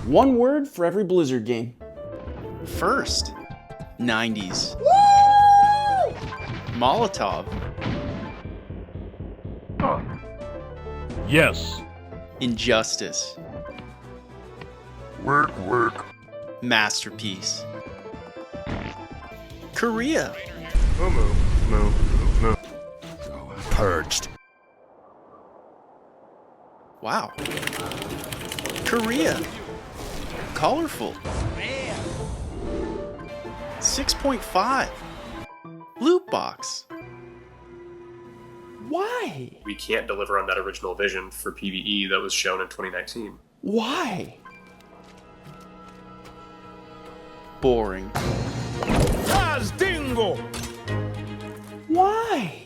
One word for every Blizzard game. First, 90s. Molotov. Yes. Injustice. Work. Masterpiece. Korea. Moo. Purged. Wow. Korea. Colorful. 6.5. Loot box. Why? We can't deliver on that original vision for PvE that was shown in 2019. Why? Boring. Dingo! Why?